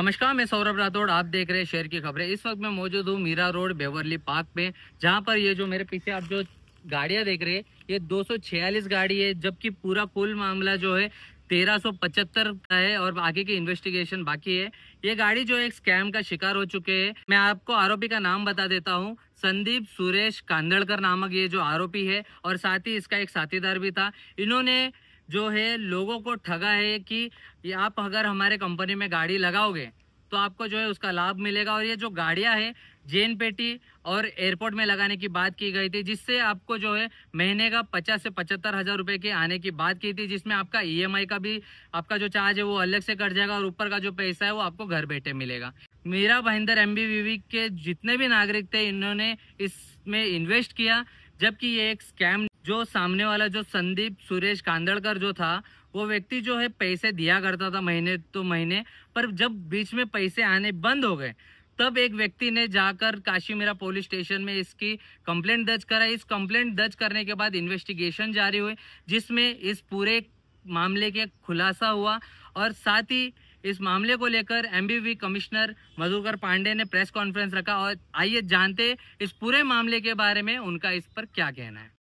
नमस्कार, मैं सौरभ राठौड़। आप देख रहे हैं शहर की खबरें। इस वक्त मैं मौजूद हूँ मीरा रोड बेवर्ली पार्क में, जहाँ पर ये जो मेरे पीछे आप जो गाड़ियाँ देख रहे हैं, ये 246 गाड़ी है, जबकि पूरा कुल मामला जो है 1375 का है और आगे की इन्वेस्टिगेशन बाकी है। ये गाड़ी जो एक स्कैम का शिकार हो चुके हैं। मैं आपको आरोपी का नाम बता देता हूँ। संदीप सुरेश कांदड़कर नामक ये जो आरोपी है, और साथ ही इसका एक साथीदार भी था। इन्होंने जो है लोगों को ठगा है कि ये आप अगर हमारे कंपनी में गाड़ी लगाओगे तो आपको जो है उसका लाभ मिलेगा। और ये जो गाड़ियां हैं जेन पेटी और एयरपोर्ट में लगाने की बात की गई थी, जिससे आपको जो है महीने का 50 से 75 हजार रुपए के आने की बात की थी, जिसमें आपका ईएमआई का भी आपका जो चार्ज है वो अलग से कट जाएगा और ऊपर का जो पैसा है वो आपको घर बैठे मिलेगा। मीरा भाईंदर एमबीवीवी के जितने भी नागरिक थे, इन्होंने इसमें इन्वेस्ट किया, जबकि ये एक स्कैम जो सामने वाला जो संदीप सुरेश कांदड़कर जो था, वो व्यक्ति जो है पैसे दिया करता था महीने तो महीने, पर जब बीच में पैसे आने बंद हो गए तब एक व्यक्ति ने जाकर काशीमीरा पुलिस स्टेशन में इसकी कंप्लेंट दर्ज करा। इस कंप्लेंट दर्ज करने के बाद इन्वेस्टिगेशन जारी हुई, जिसमें इस पूरे मामले के खुलासा हुआ। और साथ ही इस मामले को लेकर एमबीवी कमिश्नर मधुकर पांडे ने प्रेस कॉन्फ्रेंस रखा। और आइए जानते इस पूरे मामले के बारे में उनका इस पर क्या कहना है।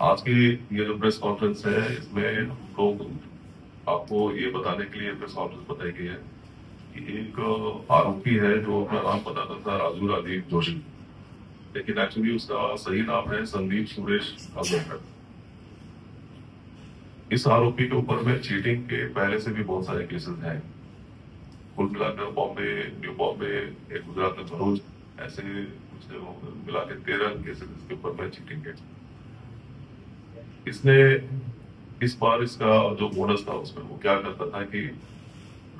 आज की ये जो प्रेस कॉन्फ्रेंस है, इसमें लोग आपको ये बताने के लिए प्रेस कॉन्फ्रेंस बताई गई है कि एक आरोपी है जो अपना नाम बताता था राजू राजीव जोशी, लेकिन एक्चुअली उसका सही नाम है संदीप सुरेश कांदड़कर। इस आरोपी के ऊपर में चीटिंग के पहले से भी बहुत सारे केसेस हैं। कुल मिलाकर बॉम्बे, न्यू बॉम्बे, एक गुजरात में भरूच, ऐसे कुछ मिला के 13 केसेस इसके ऊपर में चीटिंग है। इसने इस बार इसका जो बोनस था उसमें वो क्या करता था कि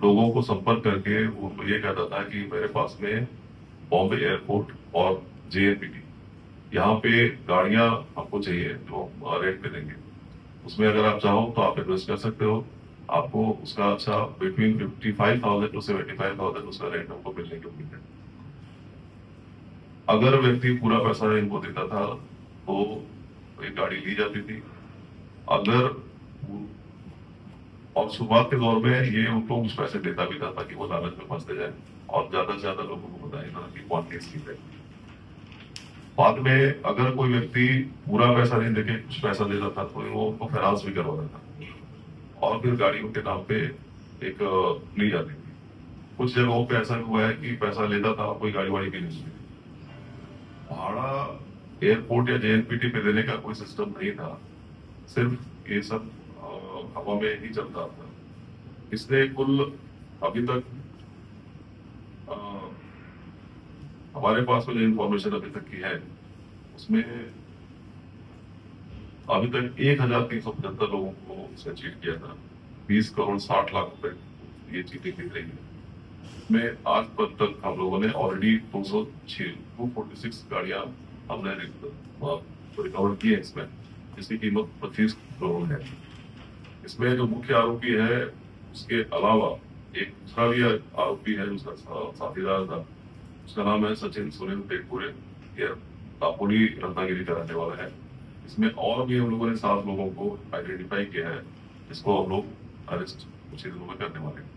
लोगों को संपर्क करके वो ये कहता था कि मेरे पास में बॉम्बे एयरपोर्ट और जेएनपीटी यहाँ पे गाड़ियां आपको चाहिए जो रेंट पे देंगे, उसमें अगर आप चाहो तो आप इन्वेस्ट कर सकते हो। आपको उसका अच्छा बिटवीन 55,000 टू 75,000 उसका रेंट आपको मिलने की उम्मीद है। अगर व्यक्ति पूरा पैसा इनको देता था तो एक गाड़ी ली जाती थी। अगर और शुरुआत के दौर में ये उनको कुछ पैसे देता भी था ताकि वो लालच में फंसते जाए और ज्यादा से ज्यादा लोगों को बताए ना कि कौन केस की है। बाद में अगर कोई व्यक्ति पूरा पैसा नहीं देके कुछ पैसा देता था तो वो उनको फाइनेंस भी करवाता था और फिर गाड़ी उनके नाम पे एक ली जाती थी। कुछ जगहों पे ऐसा हुआ है कि पैसा लेता था, कोई गाड़ी वाड़ी भी नहीं थी। भाड़ा एयरपोर्ट या जेएनपीटी पे देने का कोई सिस्टम नहीं था, सिर्फ ये सब हवा में ही चलता था। इसने कुल अभी तक हमारे पास में जो इंफॉर्मेशन अभी तक की है उसमें अभी तक 1,375 लोगों को उसने चीट किया था। 20 करोड़ 60 लाख रुपए ये चीटिंग दिख रही है। में आज तक हम लोगों ने ऑलरेडी 246 गाड़ियां हमने रिकवर की है इसमें, जिसकी कीमत 25 करोड़ है। इसमें जो मुख्य आरोपी है उसके अलावा एक दूसरा भी आरोपी है, उसका साथीदार था, उसका नाम है सचिन सुनील टेकपुरे, ये दापोली रत्नागिरी का रहने वाला है। इसमें और भी हम लोगों ने 7 लोगों को आइडेंटिफाई किया है, जिसको हम लोग अरेस्ट कुछ ही दिनों में करने वाले हैं।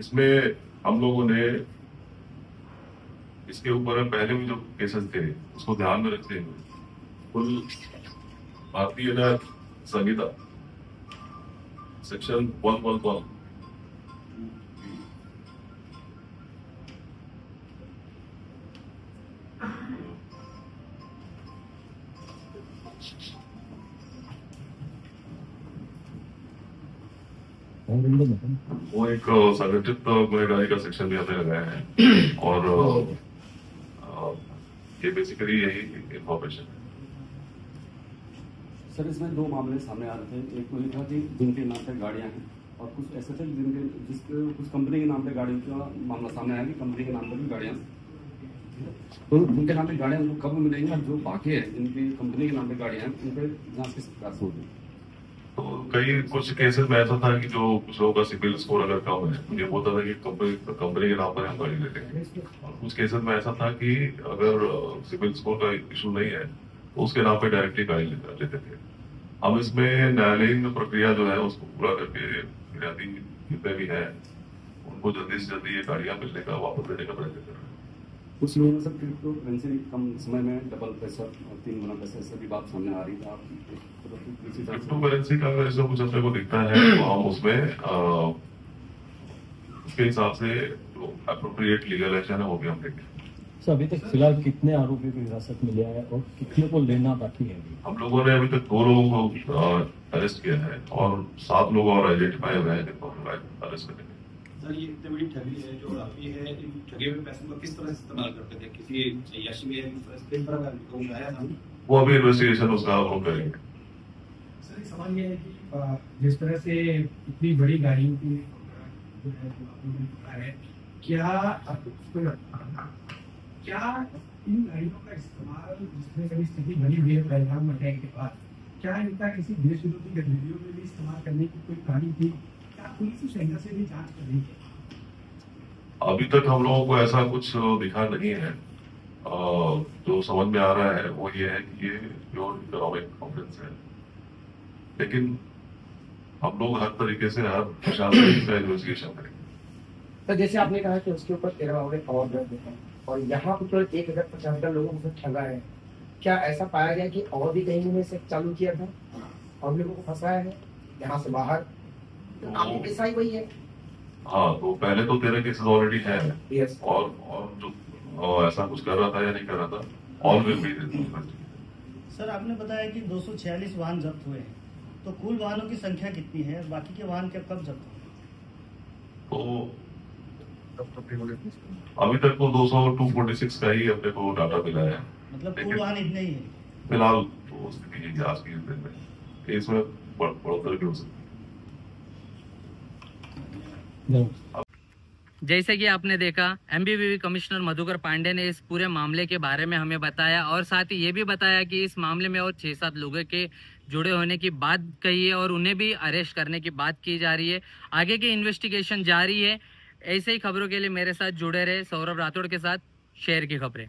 इसमें हम लोगों ने इसके ऊपर पहले भी जो केसेस थे उसको ध्यान में रखते हुए कुल भारतीय न्याय संहिता सेक्शन 111 वो एक संगठित गुनहगारी का सेक्शन भी हमने लगाया है और ये बेसिकली यही इंफॉर्मेशन है। सर, इसमें 2 मामले सामने आ रहे थे। एक तो ये था कि जिनके नाम पे गाड़ियां हैं और कुछ ऐसे थे जिसके कुछ कंपनी के नाम पे गाड़ियों का मामला सामने आया कि कंपनी के नाम पर भी गाड़ियां, तो उनके नाम पे गाड़ियां उनको कब मिलेंगी और जो बाकी है जिनकी कंपनी के नाम पे गाड़ियां हैं उन पर जांच किस प्रकार से होगी? तो कई कुछ केसेस में ऐसा था कि जो कुछ लोगों का सिबिल स्कोर अगर कम है, मुझे बोलता था कि कंपनी के नाम पर हम गाड़ी लेते हैं। और कुछ केसेस में ऐसा था कि अगर सिबिल स्कोर का इशू नहीं है तो उसके नाम पे डायरेक्टली गाड़ी लेते थे। हम इसमें न्यायालयीन प्रक्रिया जो है उसको पूरा करके फिरियादी जितने भी है उनको जल्दी से जल्दी ये गाड़ियां मिलने का, वापस देने का प्रयत्न कर रहे हैं। कुछ लोगों ने सब क्रिप्टो करेंसी कम समय में डबल पैसा और 3 गुना पैसा, ऐसा भी बात सामने आ रही है। आप क्रिप्टो करेंसी का अगर ऐसा कुछ अपने को दिखता है तो हम उसमें उसके हिसाब से जो अप्रोप्रिएट लीगल एक्शन है वो भी हम देंगे। सर अभी तक फिलहाल कितने आरोपियों को हिरासत में लिया है और कितने को लेना बाकी है? हम लोगों ने अभी तक 2 लोगों को अरेस्ट किया है और 7 लोग और आइडेंटिफाई हुए हैं जिनको हम अरेस्ट करेंगे। सर ये इतनी बड़ी ठगी है जो आपकी है, इन ठगे हुए पैसों का किस तरह से इस्तेमाल करते थे? किसी अय्याशी में किस तरह का आया था? वो अभी इन्वेस्टिगेशन उसका हम करेंगे। सर एक सवाल ये है कि जिस तरह से इतनी बड़ी गाड़ियों की जो है जो आपने है, क्या इन गाड़ियों का इस्तेमाल जिसमें कभी स्थिति बनी हुई है पहलगाम अटैक के बाद, क्या इनका किसी देश विरोधी गतिविधियों में भी इस्तेमाल करने की कोई कहानी थी? क्या पुलिस उस एंगल से भी जांच कर रही है? अभी तक हम लोगों को ऐसा कुछ दिखा नहीं है। जो समझ में आ रहा है वो ये है कि ये प्योर इकोनॉमिक ऑफेंस है, लेकिन हम लोग हर तरीके से हर प्रशासन का इन्वेस्टिगेशन करेंगे। तो जैसे आपने कहा कि उसके ऊपर 13 मामले और दर्ज हैं और यहाँ पर केवल 1050 लोगों को ठगा है, क्या ऐसा पाया गया कि और भी कहीं में से चालू किया था और लोगों को फंसाया है यहाँ से बाहर? तो आपकी पेशा ही वही है। हाँ, तो पहले तो 13 केसेस ऑलरेडी है यस। और जो ऐसा कुछ कर रहा था या नहीं कर रहा था, ऑल विल बी। सर आपने बताया कि 246 वाहन जब्त हुए हैं, तो कुल वाहनों की संख्या कितनी है? बाकी के वाहन कब जब्त होंगे? तो अभी तक तो 246 का ही अपने को डाटा मिला है। मतलब कुल वाहन इतने ही है फिलहाल तो स्थिति आज की दिन में इसमें बढ़ोतरी भी हो सकती है। जैसे कि आपने देखा, एमबीवीपी कमिश्नर मधुकर पांडे ने इस पूरे मामले के बारे में हमें बताया और साथ ही ये भी बताया कि इस मामले में और 6-7 लोगों के जुड़े होने की बात कही है और उन्हें भी अरेस्ट करने की बात की जा रही है। आगे की इन्वेस्टिगेशन जारी है। ऐसे ही खबरों के लिए मेरे साथ जुड़े रहे। सौरभ राठौड़ के साथ शेयर की खबरें।